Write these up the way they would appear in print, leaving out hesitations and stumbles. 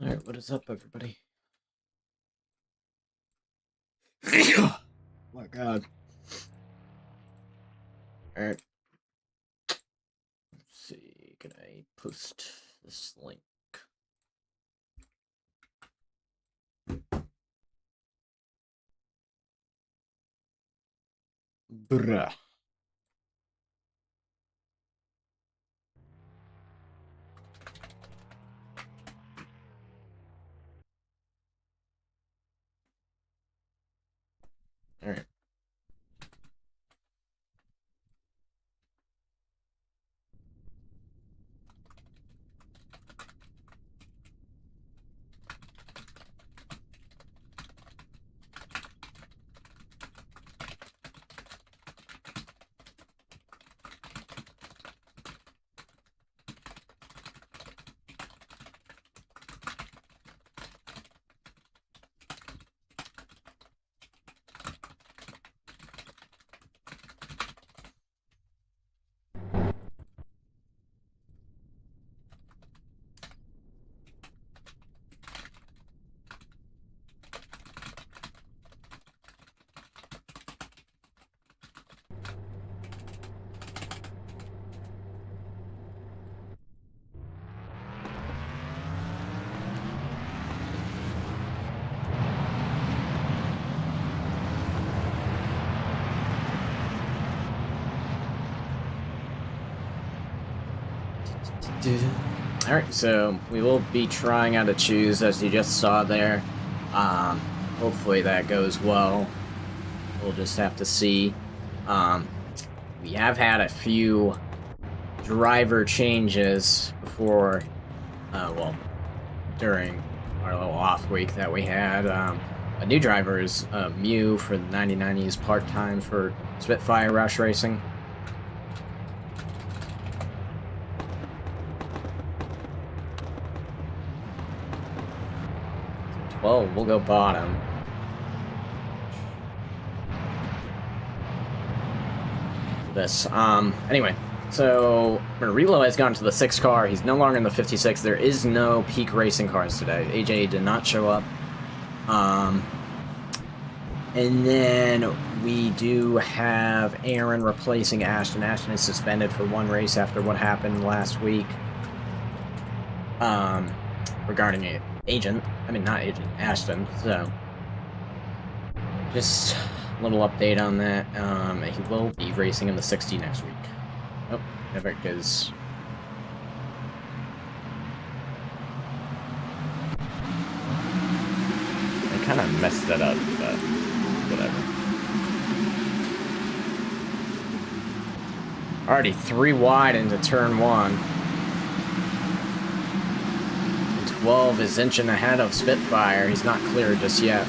Alright, what is up, everybody? Oh my god. Alright. Let's see, can I post this link? Bruh. Alright. Alright, so we will be trying out a choose, as you just saw there. Hopefully that goes well. We'll just have to see. We have had a few driver changes before, well, during our little off week that we had. A new driver is Mew for the 9090s part-time for Spitfire Rush Racing. 12, we'll go bottom. This, anyway, so Relo has gone to the 6th car. He's no longer in the 56. There is no peak racing cars today. AJ did not show up. And then we do have Aaron replacing Ashton. Ashton is suspended for one race after what happened last week. Regarding an agent. I mean, not agent, Ashton. So, just a little update on that. He will be racing in the 60 next week. Oh, never, because... I kind of messed that up, but whatever. Already 3 wide into turn 1. 12 is inching ahead of Spitfire. He's not clear just yet.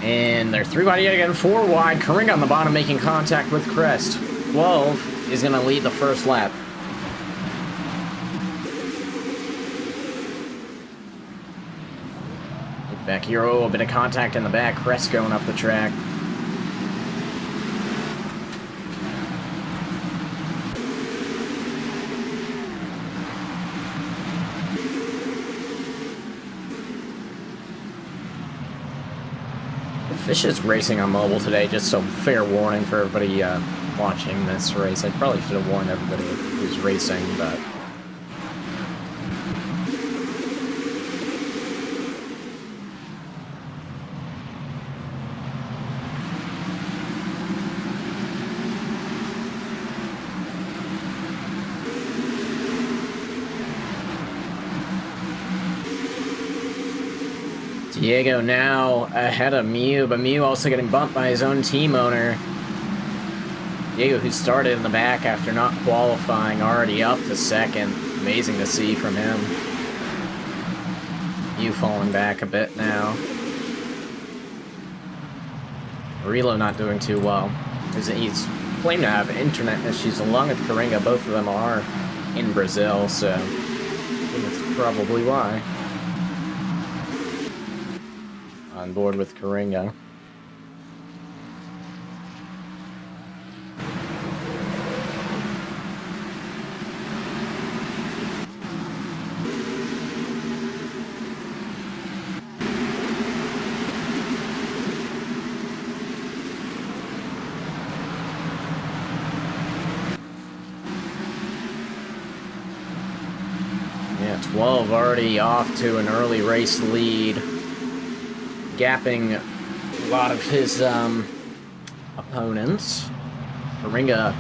And they're 3 wide yet again, 4 wide. Karinga on the bottom making contact with Crest. 12 is going to lead the first lap. Back here, oh, a bit of contact in the back. Crest going up the track. Fish is racing on mobile today, just so fair warning for everybody watching this race. I probably should have warned everybody who's racing, but... Diego now ahead of Mew, but Mew also getting bumped by his own team owner. Diego, who started in the back after not qualifying, already up to 2nd. Amazing to see from him. Mew falling back a bit now. Relo not doing too well. He's claimed to have internet issues along with Karinga. Both of them are in Brazil, so I think that's probably why. On board with Karinga. 12 already off to an early race lead, gapping a lot of his opponents. Karinga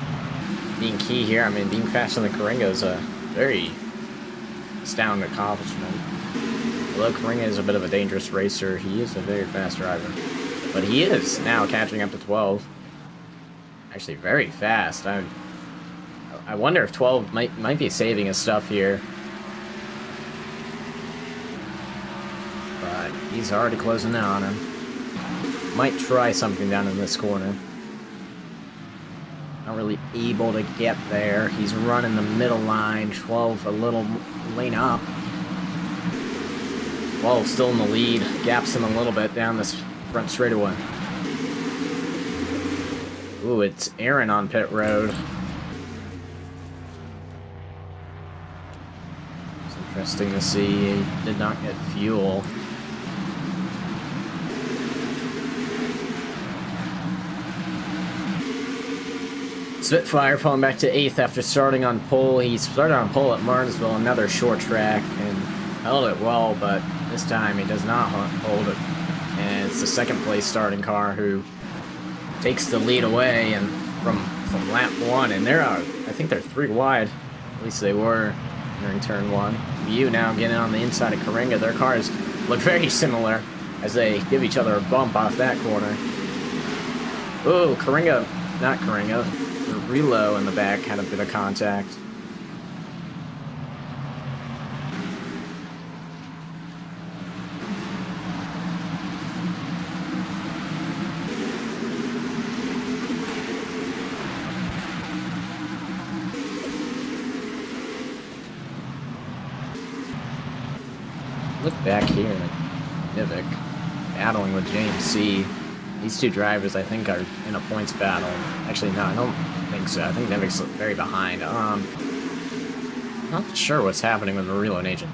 being key here. I mean, being faster than Karinga is a very astounding accomplishment. Although Karinga is a bit of a dangerous racer, he is a very fast driver. But he is now catching up to 12. Actually, very fast. I wonder if 12 might be saving his stuff here. But he's already closing in on him. Might try something down in this corner. Not really able to get there. He's running the middle line. 12 a little lane up. 12 still in the lead. Gaps him a little bit down this front straightaway. Ooh, it's Aaron on pit road. It's interesting to see. He did not get fuel. Spitfire falling back to 8th after starting on pole. He started on pole at Martinsville, another short track, and held it well, but this time he does not hold it. And it's the second place starting car who takes the lead away and from lap 1. And they're, I think they're 3 wide. At least they were during turn 1. View now getting on the inside of Karinga. Their cars look very similar as they give each other a bump off that corner. Ooh, Karinga, not Karinga. Relo in the back had a bit of contact. Look back here at Nivik battling with James C. These two drivers, I think, are in a points battle. Actually, no, I don't think so. I think Nivik's very behind. Not sure what's happening with Murillo and Agent.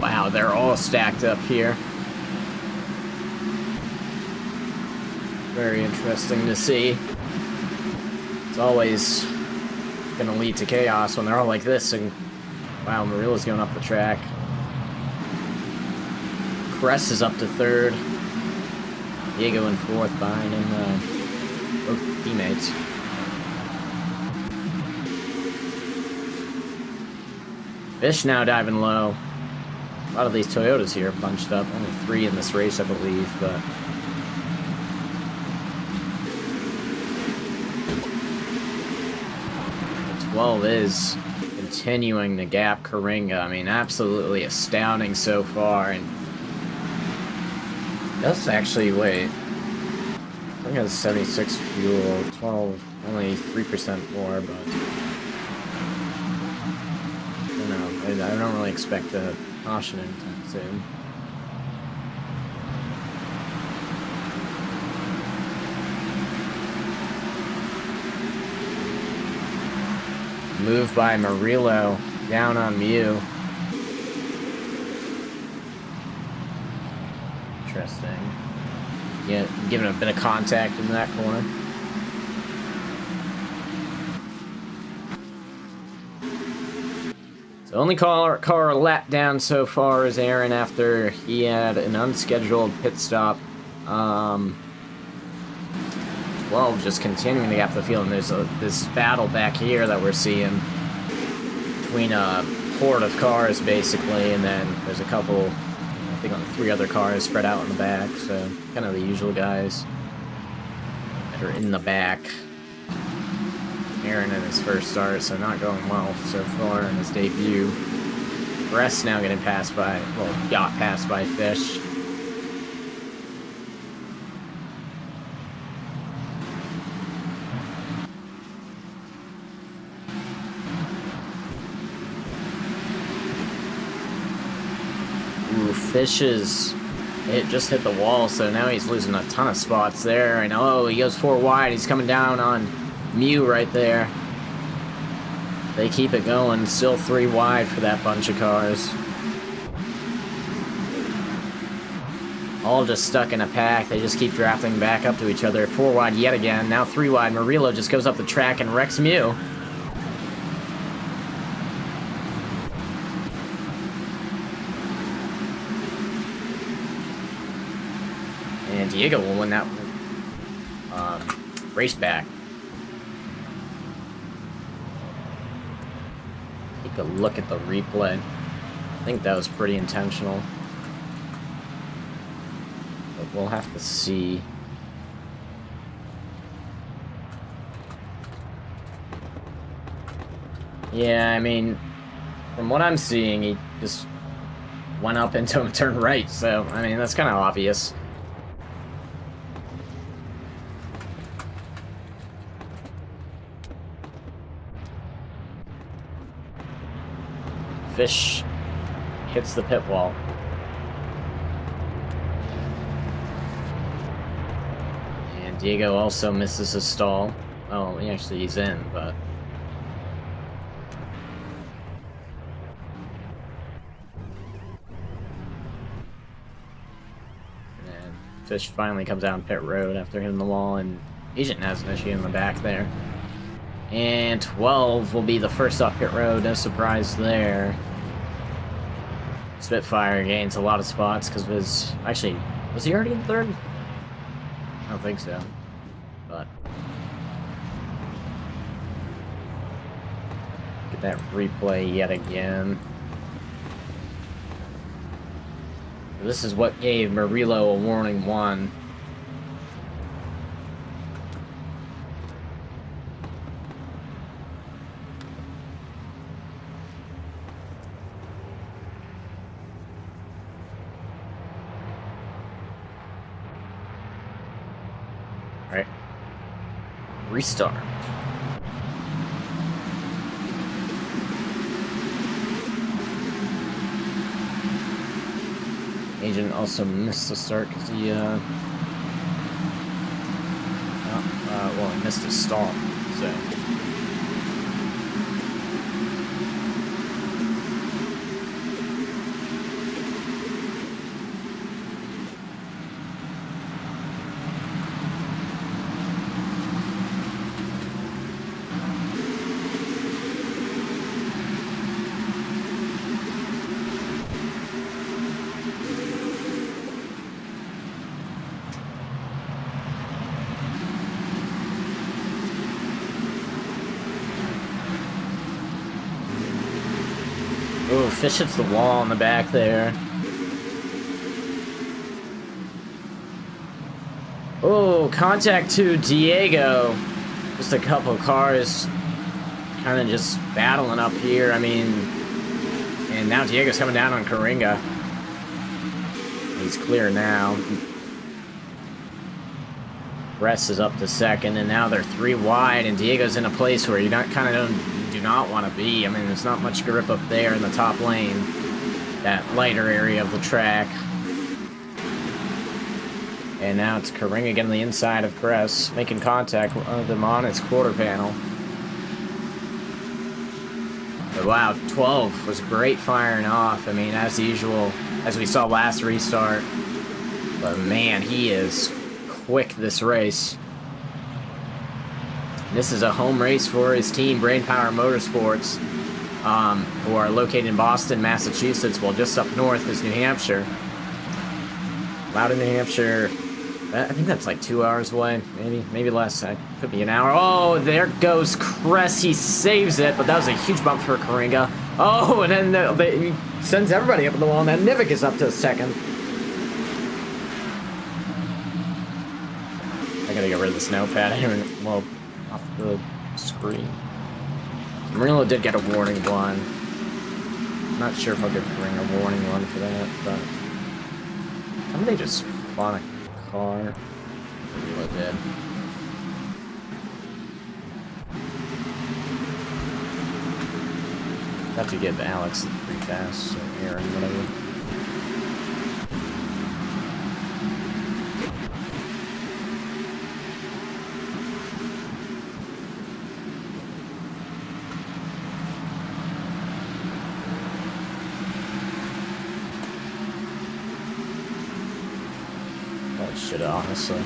Wow, they're all stacked up here. Very interesting to see. It's always going to lead to chaos when they're all like this. And wow, Murillo's going up the track. Cress is up to 3rd. Diego in 4th behind him. Both teammates. Fish now diving low. A lot of these Toyotas here bunched up. Only 3 in this race, I believe, but... the 12 is continuing to gap Karinga. I mean, absolutely astounding so far, and... that's actually, wait... Karinga has 76 fuel, 12, only 3% more, but... I don't know, I don't really expect a caution anytime soon. Move by Murillo down on Mew. Interesting. Yeah, giving a bit of contact in that corner. The only car let down so far is Aaron after he had an unscheduled pit stop. 12 just continuing to gap the field, and there's this battle back here that we're seeing between a horde of cars, basically, and then there's a couple, I think, only 3 other cars spread out in the back, so kind of the usual guys that are in the back. Aaron in his first start, so not going well so far in his debut. Bress now getting passed by, well, got passed by Fish. Ooh, it just hit the wall, so now he's losing a ton of spots there. And oh, he goes 4 wide. He's coming down on Mew right there. They keep it going. Still 3 wide for that bunch of cars. All just stuck in a pack. They just keep drafting back up to each other. 4 wide yet again. Now 3 wide. Murillo just goes up the track and wrecks Mew. And Diego will win that race back. Take a look at the replay. I think that was pretty intentional. But we'll have to see. Yeah, I mean, from what I'm seeing, he just went up into him and turned right. So, I mean, that's kind of obvious. Fish hits the pit wall. And Diego also misses his stall. Oh, he's in, but... And Fish finally comes down pit road after hitting the wall, and Agent has an issue in the back there. And 12 will be the first off pit road, no surprise there. Spitfire gains a lot of spots because of his... Actually, was he already in 3rd? I don't think so. But... Get that replay yet again. This is what gave Murillo a warning 1. Alright. Restart. Agent also missed the start because he, well, he missed his stall, so... Ooh, Fish hits the wall in the back there. Oh, contact to Diego. Just a couple cars kind of just battling up here. I mean, and now Diego's coming down on Coringa. He's clear now. Rest is up to 2nd, and now they're 3 wide, and Diego's in a place where you do not want to be. I mean, there's not much grip up there in the top lane, that lighter area of the track. And now it's Coringa again on the inside of Cress, making contact with them on its quarter panel. But wow, 12 was great firing off. I mean, as usual, as we saw last restart. But man, he is quick this race. This is a home race for his team, Brainpower Motorsports, who are located in Boston, Massachusetts, while just up north is New Hampshire. Loudon, New Hampshire, I think that's like 2 hours away, maybe less. Could be an hour. Oh, there goes Cress. He saves it, but that was a huge bump for Coringa. Oh, and then he sends everybody up in the wall, and then Nivik is up to 2nd. I gotta get rid of this notepad here. Well, off the screen. Murillo did get a warning 1. I'm not sure if I'll give Coringa a warning 1 for that, but somebody just spawn a car. Murillo did. Have to give Alex the free pass or Aaron, whatever. Probably should have, honestly.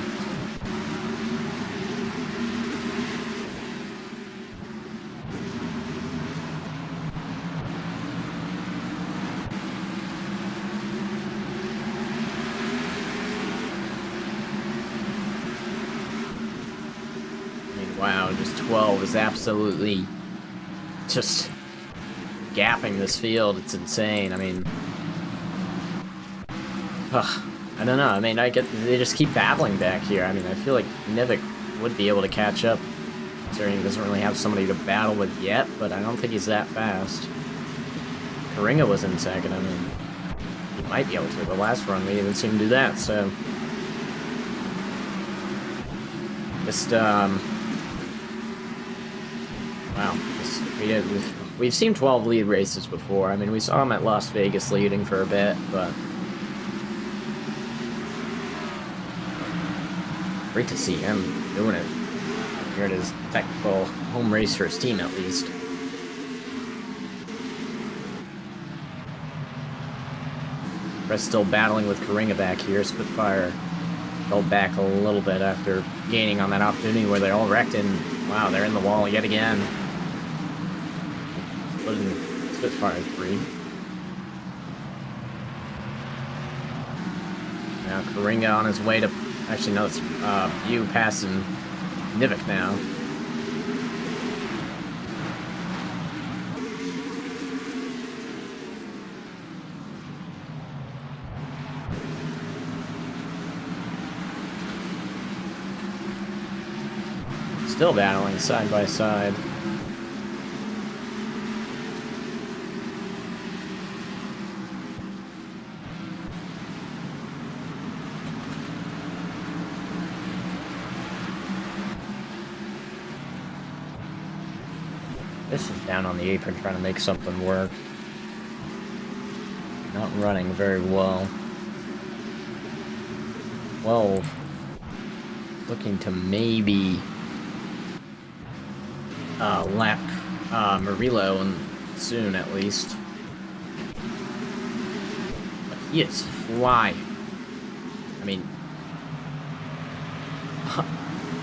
Wow, just 12 is absolutely just gapping this field. It's insane. I mean, I don't know. I mean, they just keep battling back here. I mean, I feel like Nivik would be able to catch up, considering he doesn't really have somebody to battle with yet, but I don't think he's that fast. Karinga was in second. I mean, he might be able to. The last run, we didn't see him do that, so. Just, wow, we've seen 12 lead races before. I mean, we saw him at Las Vegas leading for a bit, but great to see him doing it here at his technical home race for his team, at least. Rest still battling with Karinga back here. Spitfire fell back a little bit after gaining on that opportunity where they all wrecked, and wow, they're in the wall yet again. Putting Spitfire 3. Now Karinga on his way to... Actually, no, it's you passing Nivik now. Still battling side by side. This is down on the apron trying to make something work. Not running very well. 12. Looking to maybe lap Murillo and soon at least. But he is flying. I mean,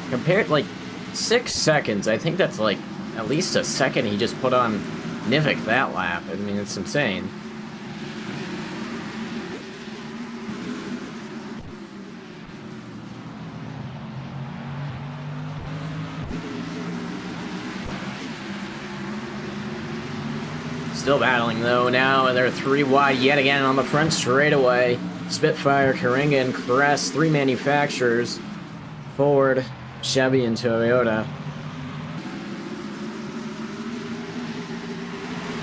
compared, like, 6 seconds, I think that's like at least a second he just put on Nivik that lap. I mean, it's insane. Still battling though now, and they're 3 wide yet again on the front straightaway. Spitfire, Karinga, and Crest, 3 manufacturers. Ford, Chevy, and Toyota.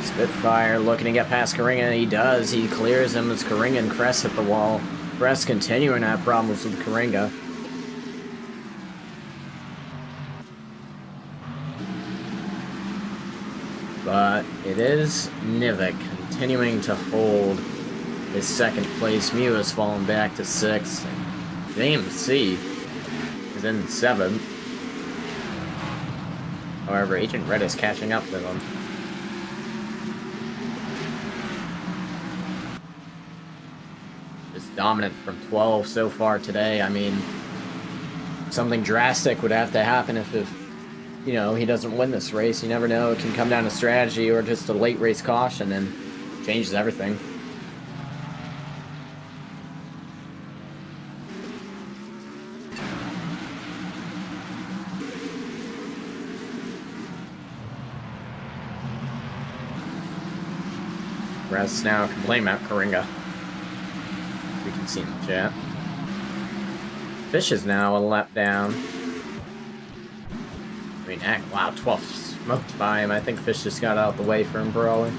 Spitfire looking to get past Karinga, and he does. He clears him as Karinga and Crest hit the wall. Crest continuing to have problems with Karinga. But it is Nivik continuing to hold his second place. Mew has fallen back to 6th. James C is in 7th. However, Agent Red is catching up to them. Just dominant from 12 so far today. I mean, something drastic would have to happen if you know, he doesn't win this race. You never know. It can come down to strategy or just a late race caution and changes everything. Rest now can blame out Karinga. We can see in the chat. Fish is now a lap down. I mean, wow, 12 smoked by him. I think Fish just got out of the way for him, Brawley.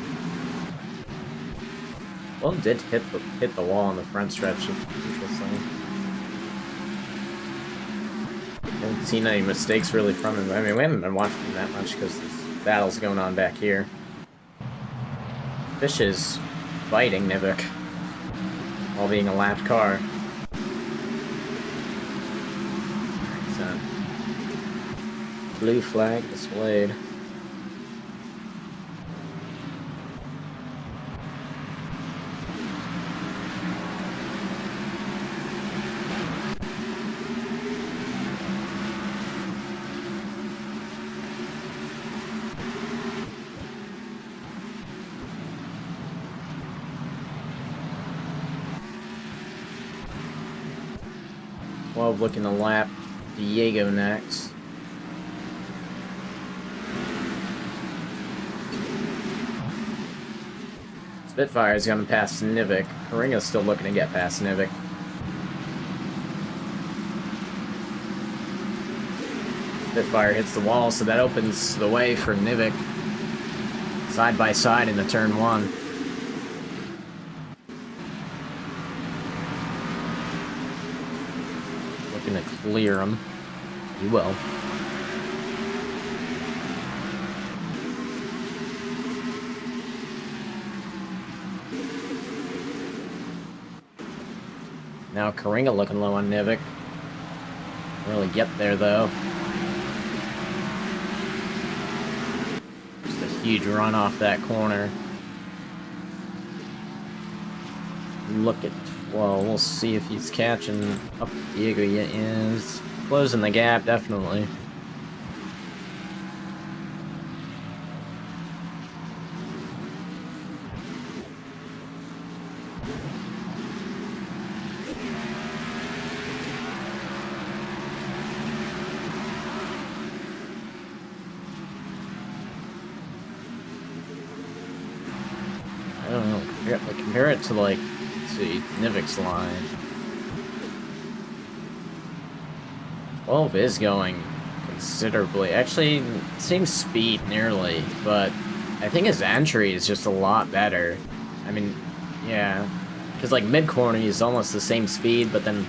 Well, did hit the wall on the front stretch. Interesting. Haven't seen any mistakes really from him. I mean, we haven't been watching him that much because this battle's going on back here. Fish is fighting Nivik while being a lapped car. Blue flag displayed. 12 looking to lap Diego next. Spitfire is going to pass Nivik. Karinga's still looking to get past Nivik. Spitfire hits the wall, so that opens the way for Nivik. Side by side into turn 1. Looking to clear him. He will. Now Karinga looking low on Nivik. Really get there though. Just a huge run off that corner. Look at, well, we'll see if he's catching up to Diego yet. Is closing the gap, definitely. I don't know, compare it to, like, let's see, Nivik's line. 12 is going considerably. Actually, same speed nearly, but I think his entry is just a lot better. I mean, yeah, because, like, mid-corner he's almost the same speed, but then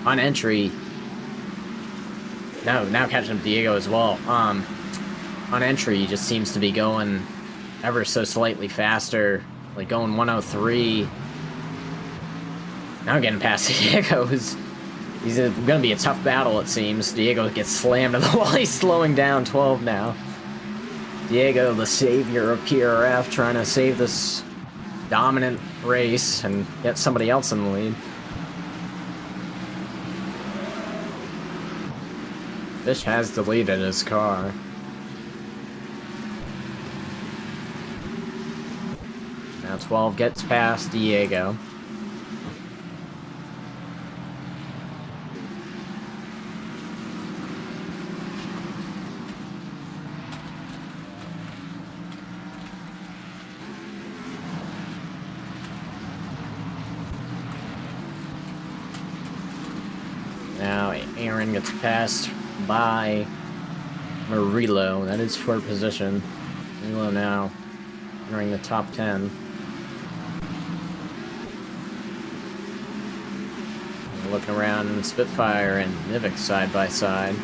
on entry, now catching up Diego as well. On entry, he just seems to be going ever so slightly faster. Like going 103. Now getting past Diego is going to be a tough battle, it seems. Diego gets slammed to the wall. He's slowing down 12 now. Diego, the savior of PRF, trying to save this dominant race and get somebody else in the lead. Fish has deleted his car. Now 12 gets past Diego. Now Aaron gets passed by Murillo. That is for position. Murillo now entering the top 10. Looking around, Spitfire and Nivik side by side.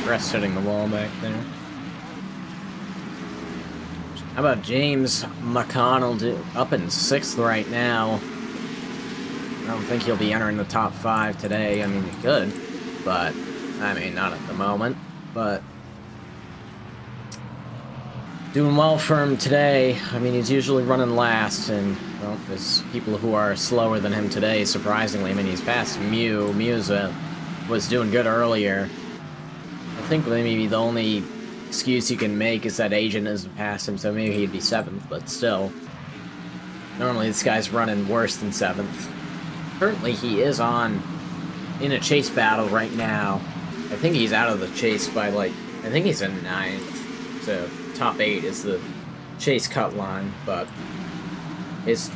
Rest hitting the wall back there. How about James McConnell up in 6th right now? I don't think he'll be entering the top 5 today. I mean, he could, but I mean, not at the moment. But doing well for him today. I mean, he's usually running last, and well, there's people who are slower than him today, surprisingly. I mean, he's passed Musa was doing good earlier. I think maybe the only excuse you can make is that Agent hasn't passed him, so maybe he'd be 7th, but still. Normally this guy's running worse than 7th. Currently he is in a chase battle right now. I think he's out of the chase by, like, I think he's in 9th. So top 8 is the chase cut line, but his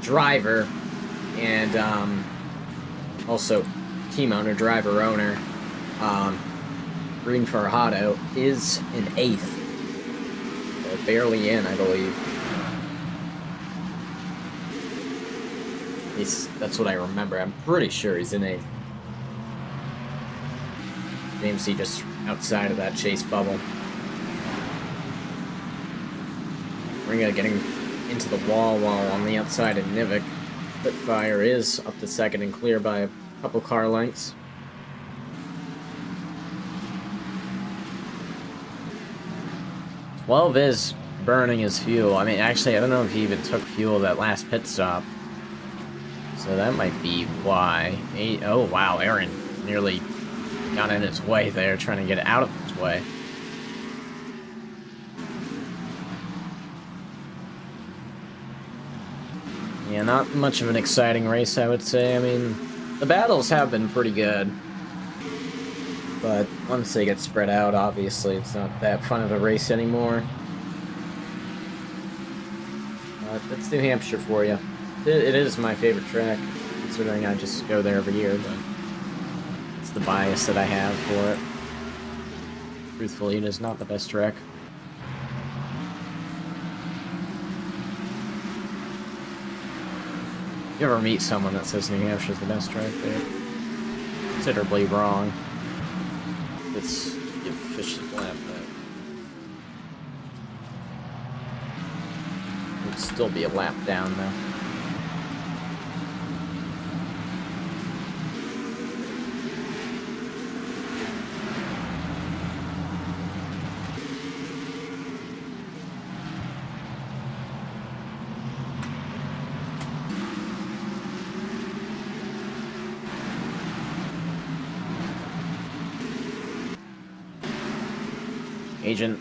driver and also team owner, driver owner, Green Farhado is in 8th. Barely in, I believe. That's what I remember. I'm pretty sure he's in 8th. James C just outside of that chase bubble. Ringa getting into the wall while on the outside of Nivik. Spitfire is up to 2nd and clear by Couple car lengths. Twelve is burning his fuel. I mean, actually, I don't know if he even took fuel that last pit stop. So that might be why. Oh, wow, Aaron nearly got in his way there, trying to get out of his way. Yeah, not much of an exciting race, I would say. I mean, the battles have been pretty good. But once they get spread out, obviously, it's not that fun of a race anymore. That's New Hampshire for you. It is my favorite track, considering I just go there every year, but it's the bias that I have for it. Truthfully, it is not the best track. You ever meet someone that says New Hampshire's the best track, they're considerably wrong. It's you fish the lap that would still be a lap down though. Agent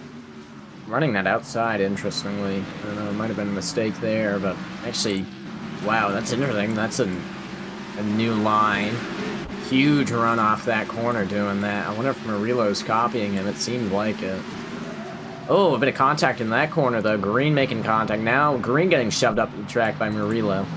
running that outside, interestingly. I don't know, it might have been a mistake there, but actually, wow, that's interesting. That's a new line. Huge run off that corner doing that. I wonder if Murillo's copying him. It seemed like it. Oh, a bit of contact in that corner, though. Green making contact. Now, Green getting shoved up the track by Murillo.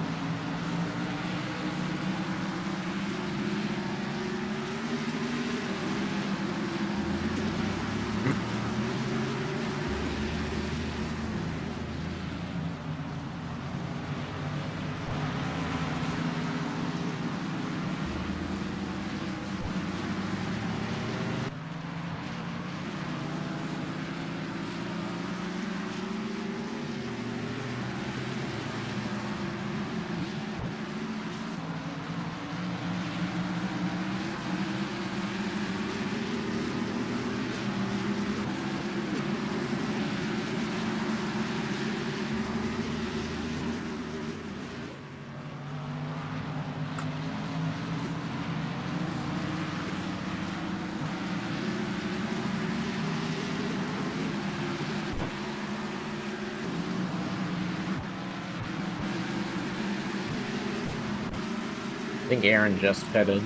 I think Aaron just pitted.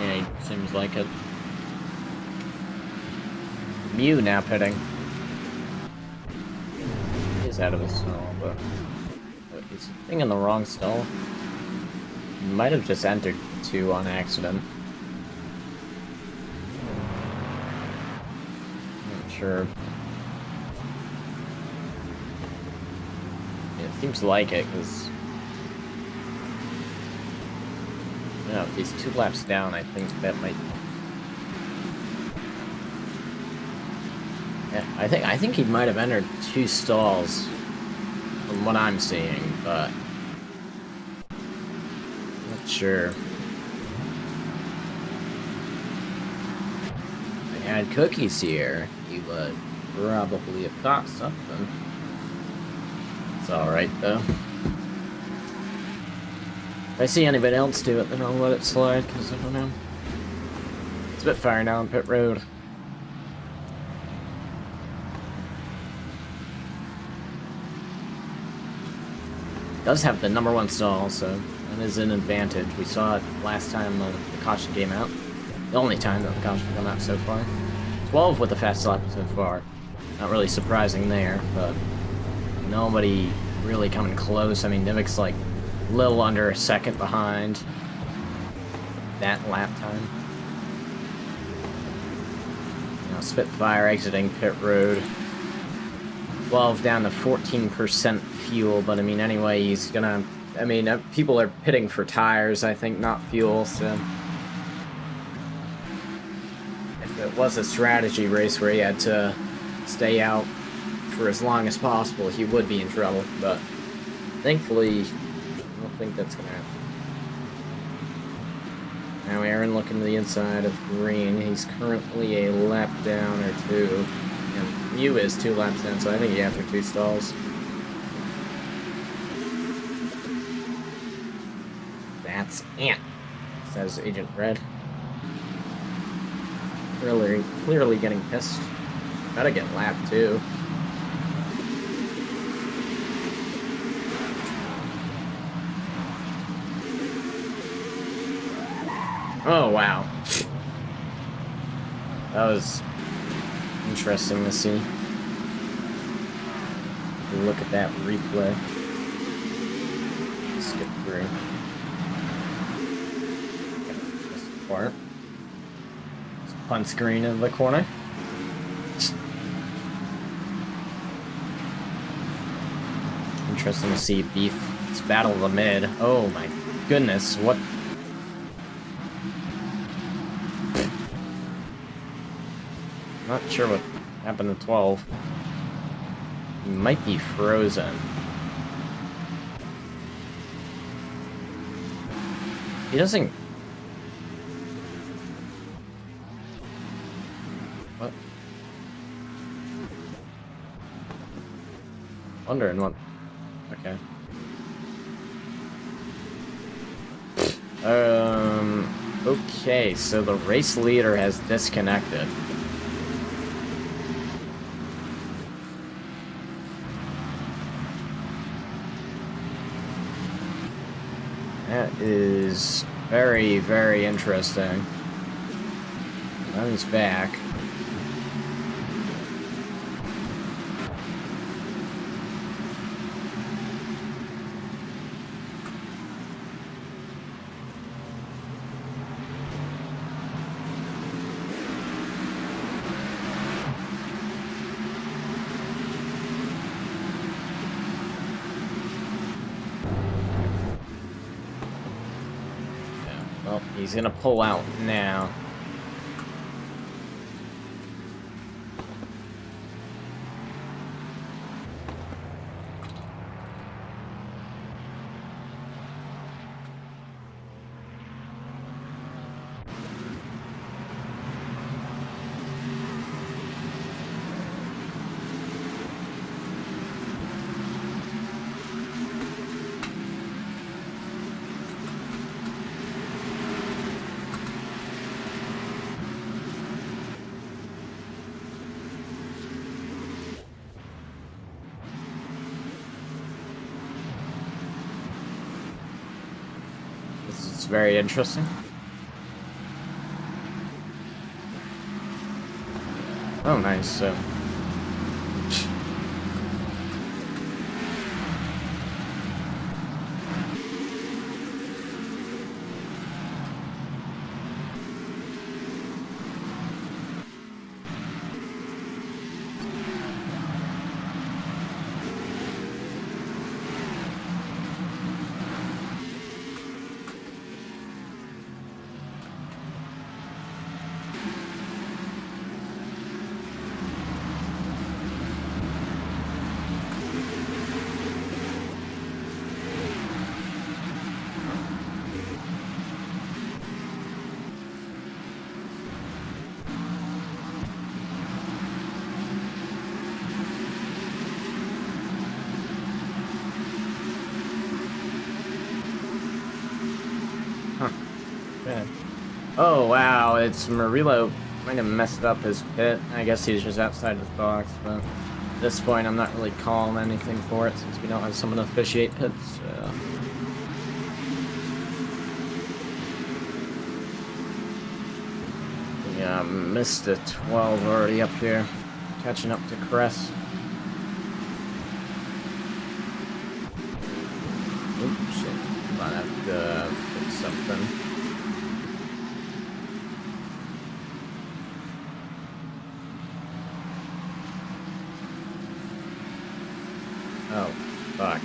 Yeah, he seems like it. Mew now pitting. He's out of his stall, but he's sitting in the wrong stall. He might have just entered 2 on accident. Not sure. Yeah, it seems like it, because no, if he's 2 laps down, I think that might. Yeah, I think he might have entered 2 stalls from what I'm seeing, but not sure. If I had cookies here, he would probably have caught something. It's alright though. If I see anybody else do it, then I'll let it slide, because I don't know. It's a bit fire now on pit road. Does have the #1 stall, so that is an advantage. We saw it last time the caution came out. The only time that the caution came out so far. 12 with the fastest lap so far. Not really surprising there, but nobody really coming close. I mean, Nivik's like little under a second behind that lap time. Now Spitfire exiting pit road. 12 down to 14% fuel, but I mean, anyway, he's gonna. I mean, people are pitting for tires, I think, not fuel, so. If it was a strategy race where he had to stay out for as long as possible, he would be in trouble, but thankfully, I don't think that's gonna happen. Now Aaron looking to the inside of green. He's currently a lap down or two. And Mew is 2 laps down, so I think he after 2 stalls. That's Ant, says Agent Red. Clearly getting pissed. Gotta get lapped too. Oh, wow. That was interesting to see. Look at that replay. Skip through. This part. Punt screen in the corner. Interesting to see Beef. It's battle of the mid. Oh my goodness, what? Not sure what happened to 12. He might be frozen. He doesn't... What? Wondering what... Okay. Okay, so the race leader has disconnected. That is very, very interesting. Now he's back. Well, he's gonna pull out now. This is very interesting. Oh, nice. Okay. Oh, wow, it's Murillo. Might have messed up his pit. I guess he's just outside his box, but at this point I'm not really calling anything for it since we don't have someone to officiate pits, so... Yeah, missed a 12 already up here. Catching up to Cress. Oops, shit. Might have to fix something. Oh, fuck.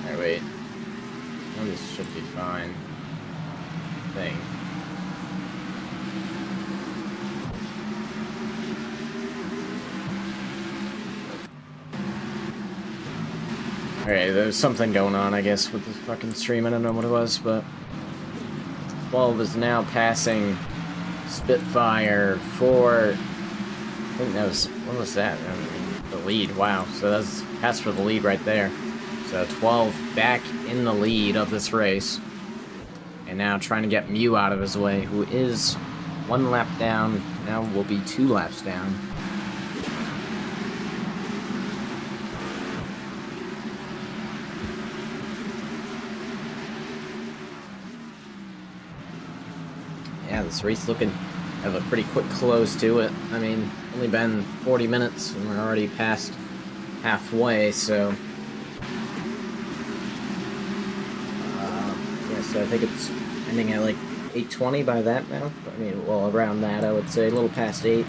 Alright, wait. Oh, this should be fine. Thing. Okay, there's something going on, I guess, with the fucking stream. I don't know what it was, but 12 is now passing Spitfire for, I think that was, what was that? I mean, the lead, wow. So that's pass for the lead right there. So 12 back in the lead of this race. And now trying to get Mew out of his way, who is 1 lap down, now will be 2 laps down. Yeah, this race looking have a pretty quick close to it. I mean, only been 40 minutes and we're already past halfway, so yeah, so I think it's ending at like 8:20 by that now. I mean, well, around that, I would say, a little past 8.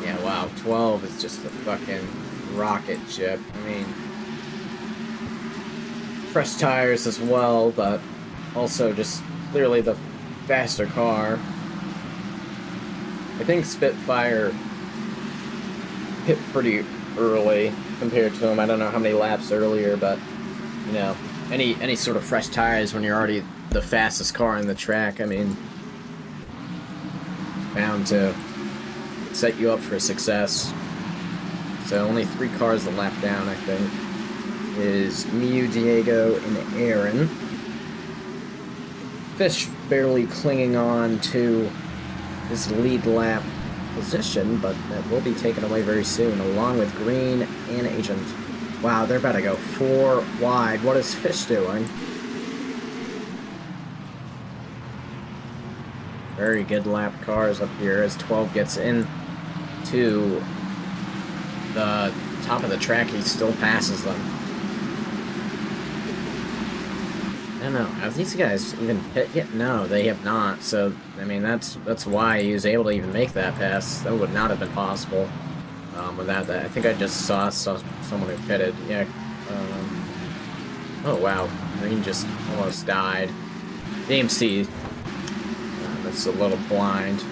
Yeah, wow, 12 is just a fucking rocket ship. I mean, fresh tires as well, but also just clearly the faster car. I think Spitfire hit pretty early compared to him. I don't know how many laps earlier, but you know, any sort of fresh tires when you're already the fastest car in the track, I mean, bound to set you up for success. So only 3 cars a lap down, I think, is Mew, Diego, and Aaron. Fish barely clinging on to his lead lap position, but that will be taken away very soon, along with Green and Agent. Wow, they're about to go 4 wide. What is Fish doing? Very good lap cars up here as 12 gets in to the top of the track. He still passes them. I don't know. Have these guys even hit yet? No, they have not. So, I mean, that's why he was able to even make that pass. That would not have been possible without that. I think I just saw someone who pitted. Yeah. Oh, wow. Green just almost died. DMC. That's a little blind.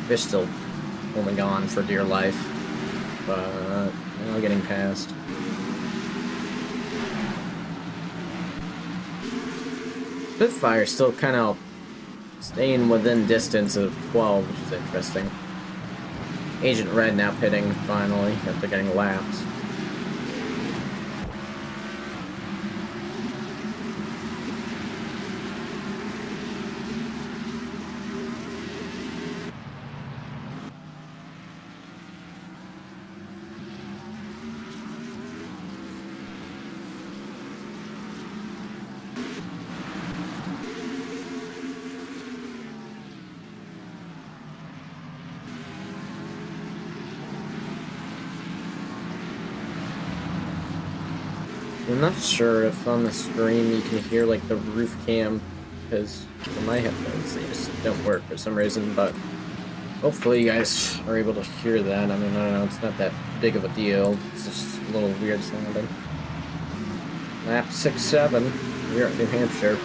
Fish still holding on for dear life. But, now getting past. Spitfire still kind of staying within distance of 12, which is interesting. Agent Red now pitting finally after getting lapped. I'm not sure if on the stream you can hear like the roof cam, because on my headphones they just don't work for some reason, but hopefully you guys are able to hear that. I mean, I don't know, it's not that big of a deal. It's just a little weird sounding. Lap 6-7 here at New Hampshire.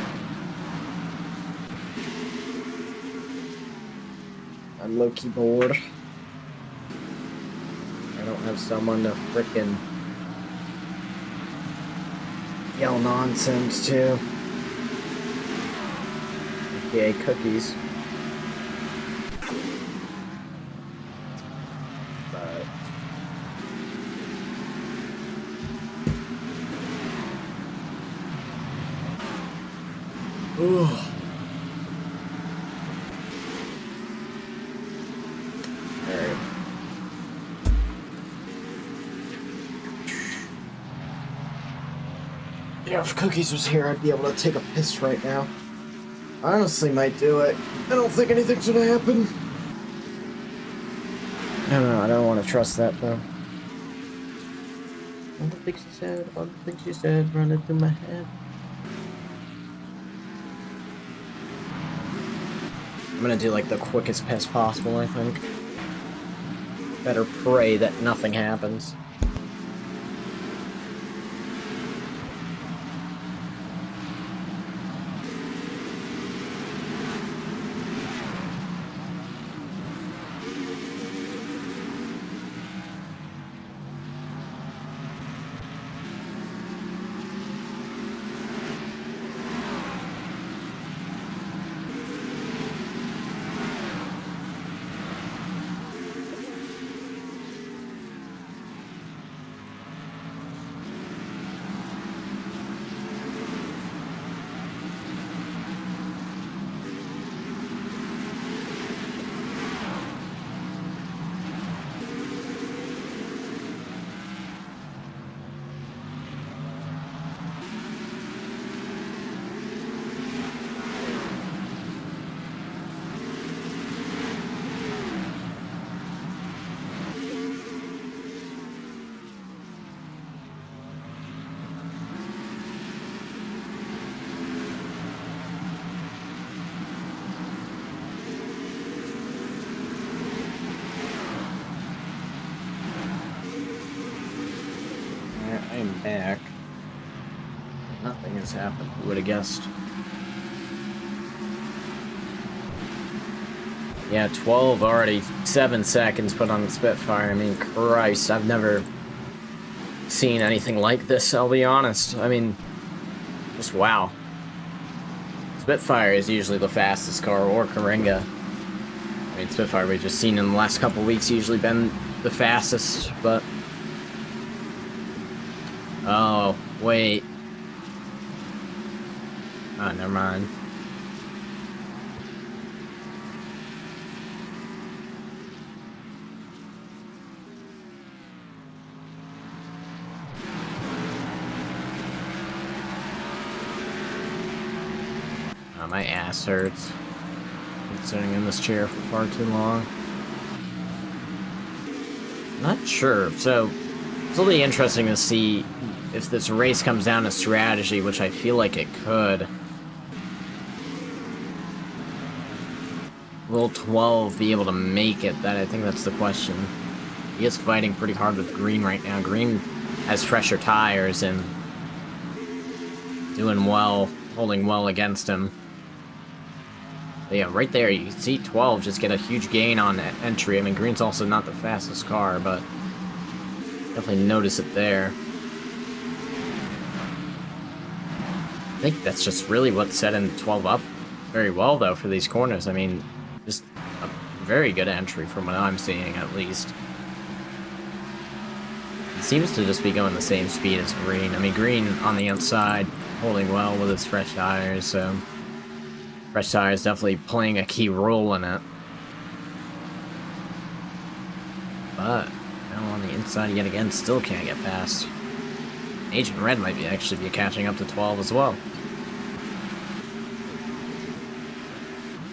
I'm low-key bored. I don't have someone to frickin' yell nonsense to. AKA cookies. But ooh. Alright. Yeah, if Cookies was here, I'd be able to take a piss right now. I honestly might do it. I don't think anything's gonna happen. I don't know, I don't want to trust that, though. All the things she said, running through my head. I'm gonna do, like, the quickest piss possible, I think. Better pray that nothing happens. attack. Nothing has happened. Who would have guessed? Yeah, 12 already. 7 seconds put on the Spitfire. I mean, Christ, I've never seen anything like this, I'll be honest. I mean, just wow. Spitfire is usually the fastest car, or Karinga. I mean, Spitfire we've just seen in the last couple weeks usually been the fastest, but... Oh, wait. Oh, never mind. My ass hurts. Been sitting in this chair for far too long. Not sure. So, it'll be interesting to see if this race comes down to strategy, which I feel like it could. Will 12 be able to make it? I think that's the question. He is fighting pretty hard with Green right now. Green has fresher tires and doing well, holding well against him. But yeah, right there, you can see 12 just get a huge gain on that entry. I mean, Green's also not the fastest car, but definitely notice it there. I think that's just really what set in 12 up very well, though, for these corners. I mean, just a very good entry from what I'm seeing, at least. It seems to just be going the same speed as Green. I mean, Green on the outside, holding well with his fresh tires, so... Fresh tires definitely playing a key role in it. But, now on the inside yet again, still can't get past. Agent Red might actually be catching up to 12 as well.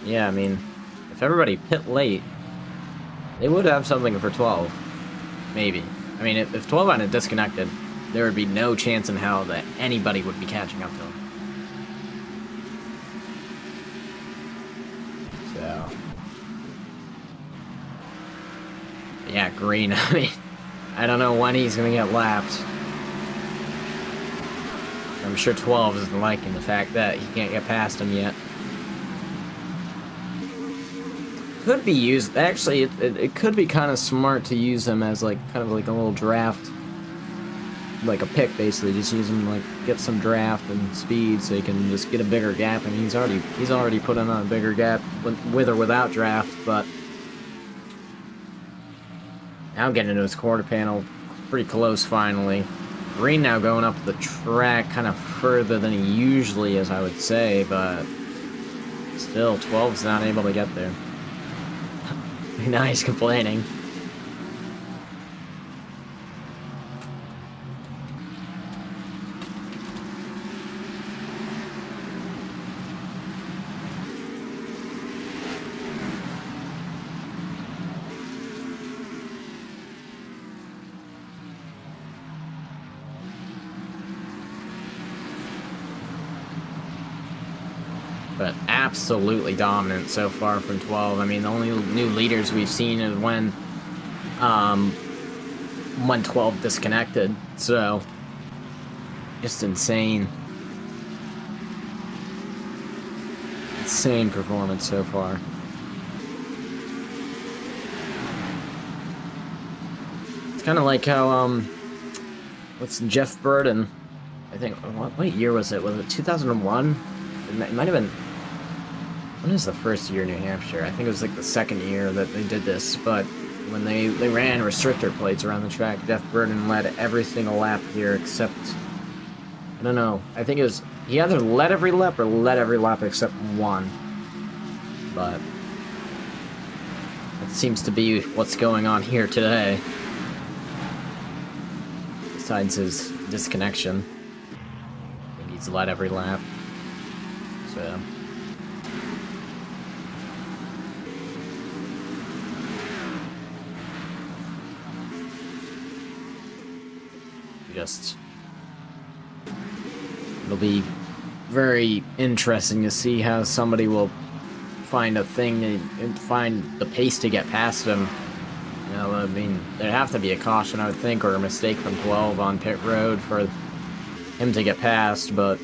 Yeah, I mean, if everybody pit late, they would have something for 12. Maybe. I mean, if 12 hadn't disconnected, there would be no chance in hell that anybody would be catching up to him. So. Yeah, Green, I mean, I don't know when he's going to get lapped. I'm sure 12 isn't liking the fact that he can't get past him yet. Could be used, actually, it could be kind of smart to use him as like, kind of like a little draft, like a pick basically, just use him like, get some draft and speed so he can just get a bigger gap. I mean, he's already put in on a bigger gap with or without draft, but now getting into his quarter panel, pretty close finally. Green now going up the track kind of further than he usually is, I would say, but still, 12's not able to get there. Now he's complaining. But absolutely dominant so far from 12. I mean, the only new leaders we've seen is when 12 disconnected. So, just insane. Insane performance so far. It's kind of like how, what's Jeff Burton? I think, what year was it? Was it 2001? It might have been... When was the first year in New Hampshire? I think it was like the second year that they did this, but when they ran restrictor plates around the track, Jeff Burton led every single lap here except... I don't know. I think it was... He either led every lap or led every lap except one. But... that seems to be what's going on here today. Besides his disconnection. I think he's led every lap. So... it'll be very interesting to see how somebody will find a thing and find the pace to get past him. You know, I mean, there'd have to be a caution, I would think, or a mistake from 12 on pit road for him to get past, but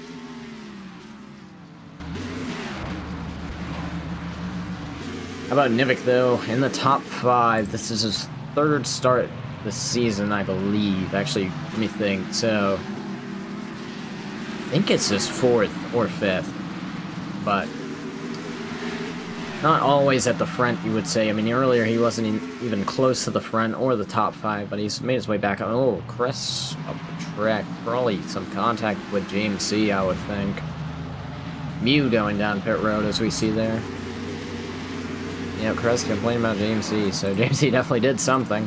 how about Nivik, though? In the top 5, this is his 3rd start this season, I believe. Actually, let me think. So, I think it's his 4th or 5th, but not always at the front, you would say. I mean, earlier he wasn't even close to the front or the top 5, but he's made his way back up. Oh, Chris up the track. Probably some contact with James C, I would think. Mew going down pit road, as we see there. Yeah, Chris complaining about James C, so James C definitely did something.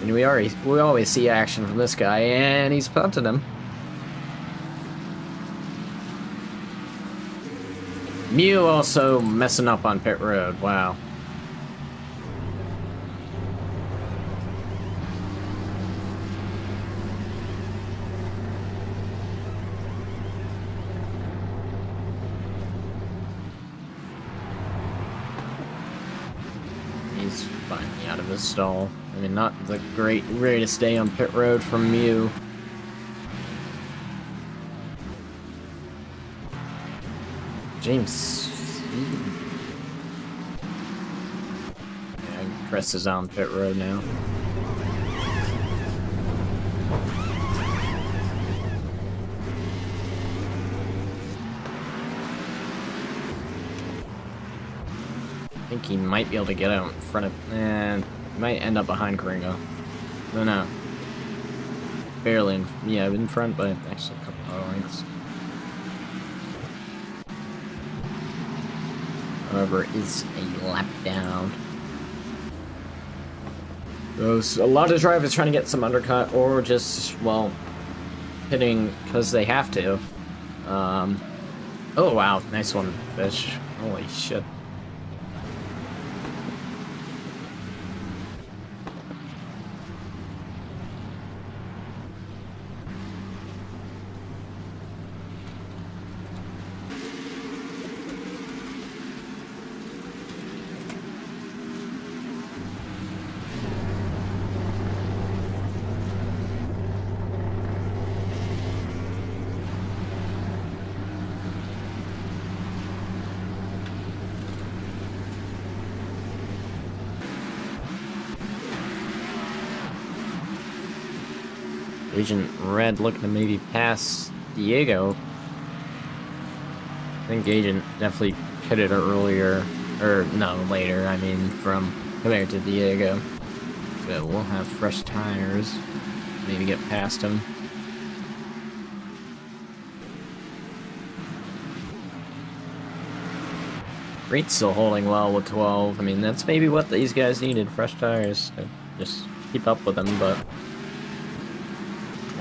And we always see action from this guy, and he's punted him. Mew also messing up on pit road, wow. He's finally out of his stall. I mean, not the greatest day on pit road from Mew. James. Yeah, Chris is on pit road now. I think he might be able to get out in front of, and might end up behind Kringo. No. Barely in front, but actually a couple of lengths. However, is a lap down. A lot of drivers trying to get some undercut, or just, well, hitting because they have to. Oh wow, nice one, Fish. Holy shit. Agent Red looking to maybe pass Diego. I think Agent definitely pitted earlier, or no, later, I mean, from compared to Diego. So we'll have fresh tires, maybe get past him. Reed's still holding well with 12. I mean, that's maybe what these guys needed, fresh tires, to just keep up with them, but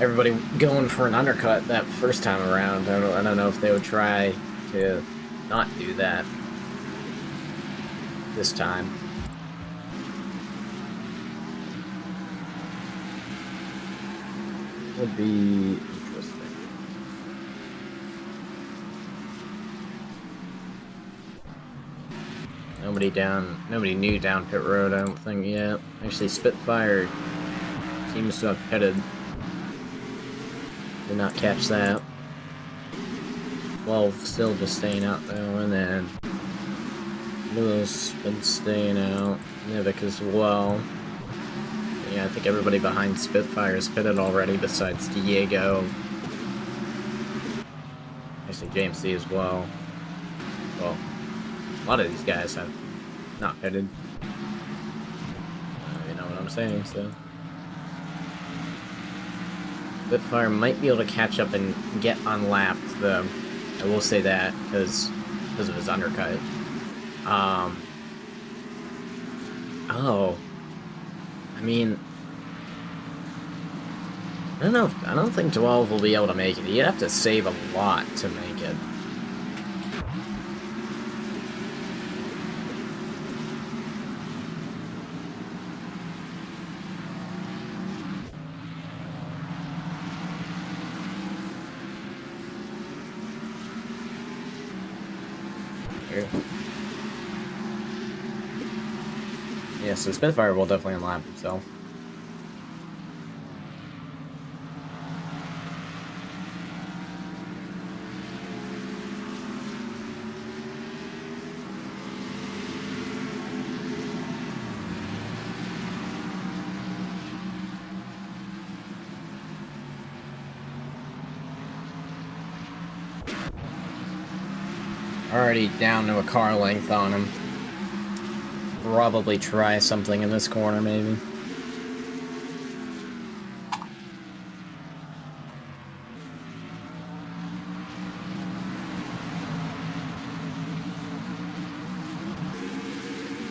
everybody going for an undercut that first time around. I don't know if they would try to not do that this time. Would be interesting. Nobody new down pit road, I don't think yet. Actually, Spitfire seems to have pitted. Did not catch that. 12 still just staying out though, and then Lewis been staying out. Nivik as well. Yeah, I think everybody behind Spitfire is pitted already besides Diego. Actually, James C as well. Well, a lot of these guys have not pitted. You know what I'm saying, so. Spitfire might be able to catch up and get unlapped, though. I will say that, because of his undercut. Oh. I mean, I don't know. I don't think 12 will be able to make it. You'd have to save a lot to make it. Yeah, so Spitfire will definitely unlap himself. Already down to a car length on him. Probably try something in this corner, maybe.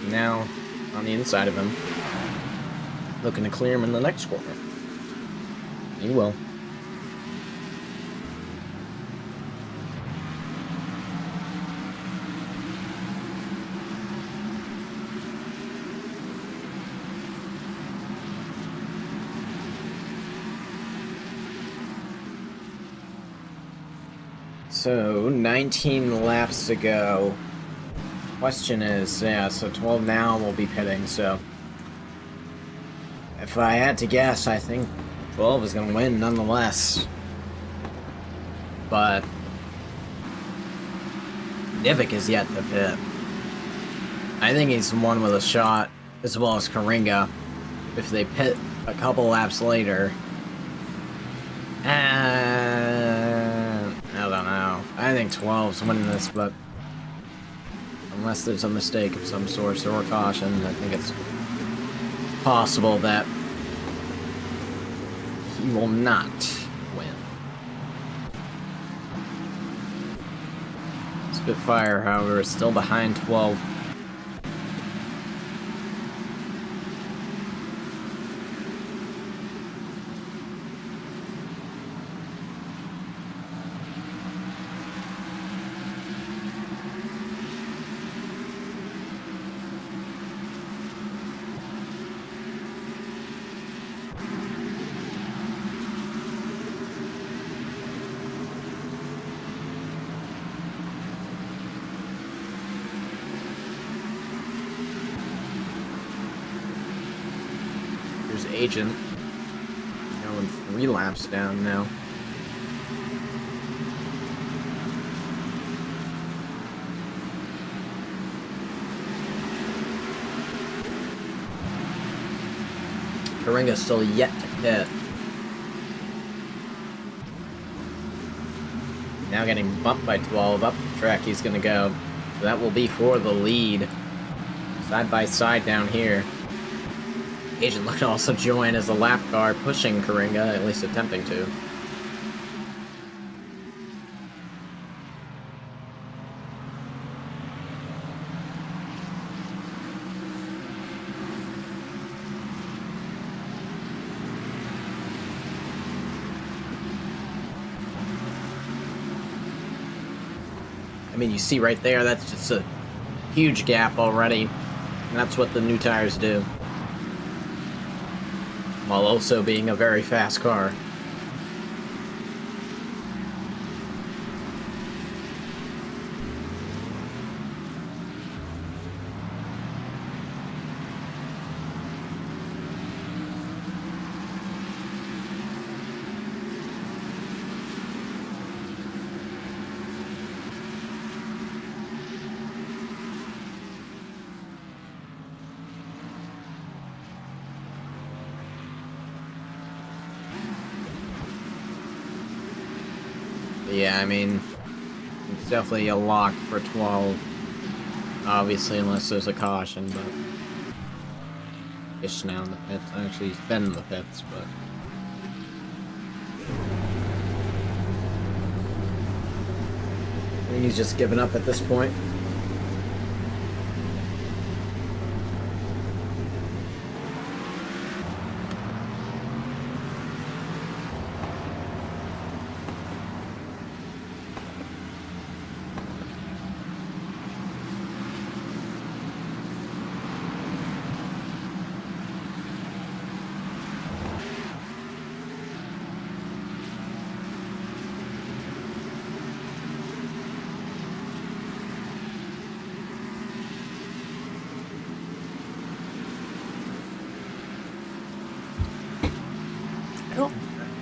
Now, on the inside of him. Looking to clear him in the next corner. He will. So, 19 laps to go. Question is, yeah, so 12 now will be pitting, so... If I had to guess, I think 12 is going to win nonetheless. But... Nivik is yet to pit. I think he's the one with a shot, as well as Karinga. If they pit a couple laps later... I don't know. I think 12's winning this, but... Unless there's a mistake of some sort or caution, I think it's possible that he will not win. Spitfire, however, is still behind 12. Agent going 3 laps down now. Karinga's still yet to pit. Now getting bumped by 12 up the track he's gonna go. So that will be for the lead. Side by side down here. Agent looking to also join as the lap car, pushing Karinga, at least attempting to. I mean, you see right there, that's just a huge gap already. And that's what the new tires do. While also being a very fast car. Yeah, I mean, it's definitely a lock for 12. Obviously, unless there's a caution, but... Ish now in the pits. Actually, he's been in the pits, but... I think he's just given up at this point.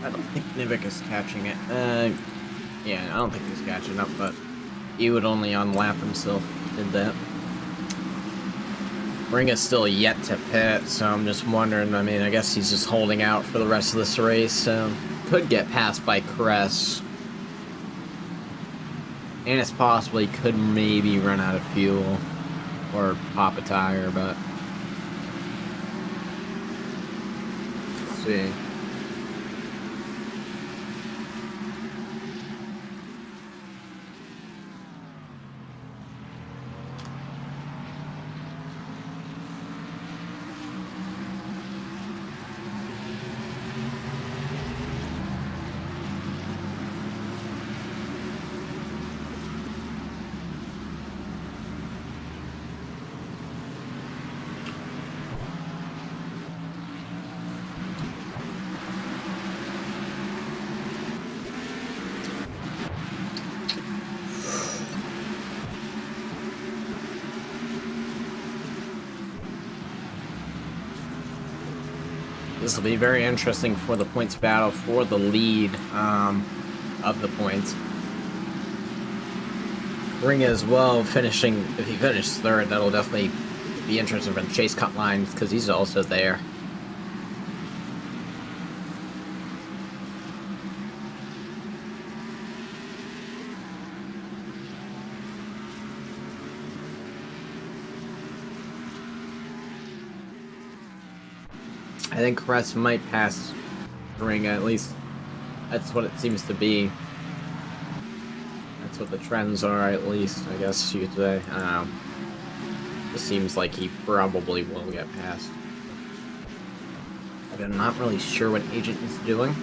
I don't think Nivik is catching it. Yeah, I don't think he's catching up, but he would only unlap himself if he did that. Ringa's still yet to pit, so I'm just wondering, I mean, I guess he's just holding out for the rest of this race, so could get passed by Cress. And it's possible he could maybe run out of fuel or pop a tire, but let's see. This will be very interesting for the points battle for the lead of the points. Ring as well, finishing, if he finishes third, that'll definitely be interesting for the chase cut lines because he's also there. I think Crest might pass Ring, at least that's what it seems to be. That's what the trends are, at least, I guess you could say. I don't know. It seems like he probably will get past. But I'm not really sure what Agent is doing.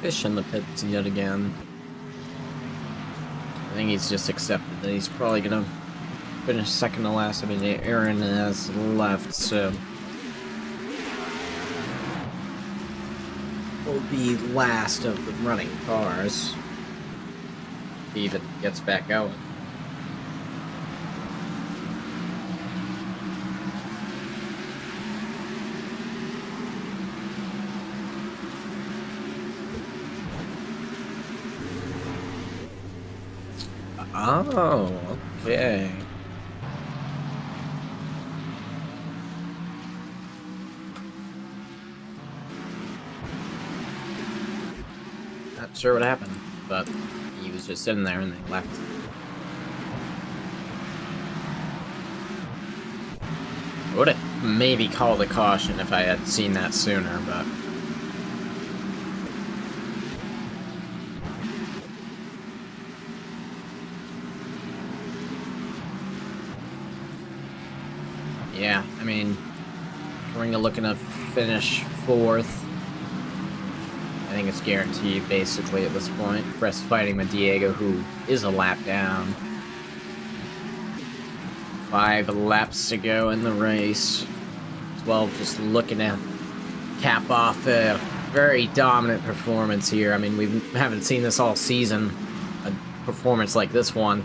Fish in the pits yet again. I think he's just accepted that he's probably gonna finish second to last. I mean, Aaron has left, so will be last of the running cars if he even gets back going. Oh, okay. Not sure what happened, but he was just sitting there and they left. Would have maybe called a caution if I had seen that sooner, but yeah, I mean, Ringa looking to finish fourth. I think it's guaranteed, basically, at this point. Crest fighting with Diego, who is a lap down. 5 laps to go in the race. 12 just looking to cap off a very dominant performance here. I mean, we haven't seen this all season, a performance like this one.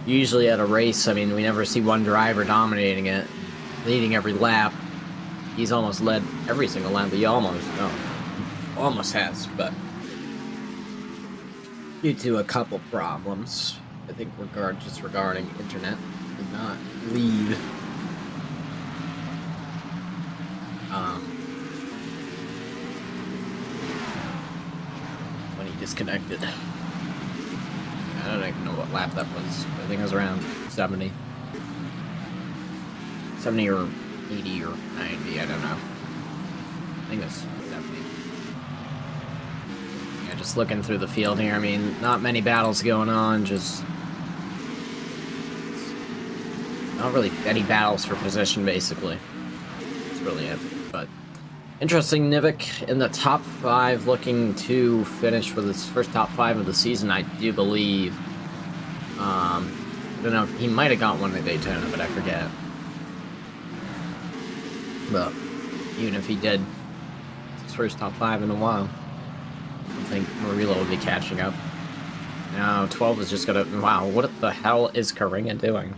Usually at a race, I mean, we never see one driver dominating it, leading every lap. He's almost led every single lap, but he almost has, but due to a couple problems, I think just regarding internet, did not lead. When he disconnected. I don't even know what lap that was. I think it was around 70. 70 or 80 or 90, I don't know. I think it's 70. Yeah, just looking through the field here, I mean, not many battles going on, just not really any battles for position, basically. That's really it. But interesting, Nivik in the top 5, looking to finish for this first top 5 of the season, I do believe. I don't know, he might have got one at Daytona, but I forget. But even if he did, it's his first top 5 in a while. I think Murillo will be catching up. No, 12 is just gonna... Wow, what the hell is Karinga doing?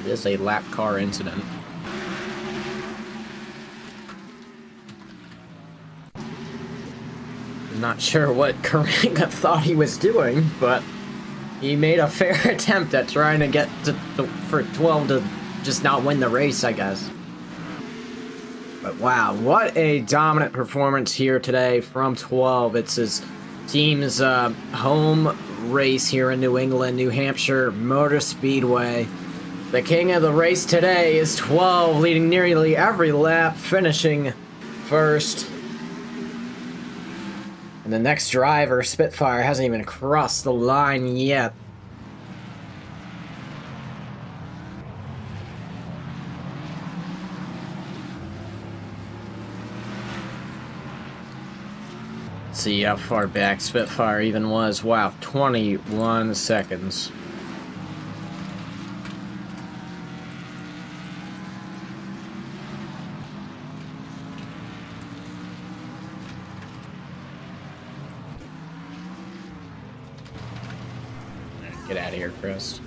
It is a lap car incident. Not sure what Karinga thought he was doing, but he made a fair attempt at trying to get for 12 to just not win the race, I guess. But wow, what a dominant performance here today from 12. It's his team's home race here in New England, New Hampshire Motor Speedway. The king of the race today is 12, leading nearly every lap, finishing first. And the next driver, Spitfire, hasn't even crossed the line yet. Let's see how far back Spitfire even was. Wow, 21 seconds. Get out of here, Chris.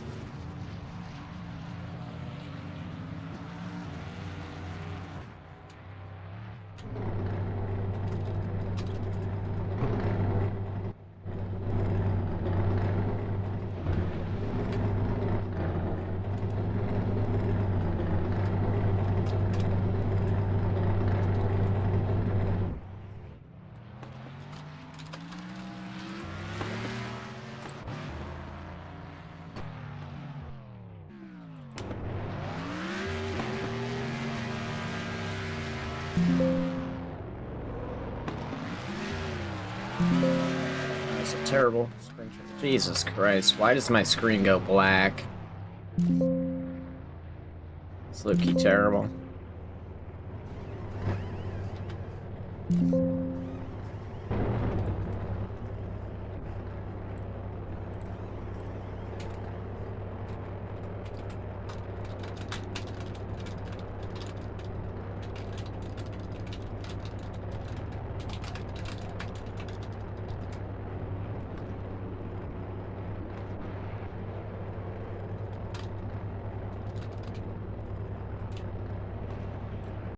That's a terrible screen. Jesus Christ, why does my screen go black? It's low-key terrible.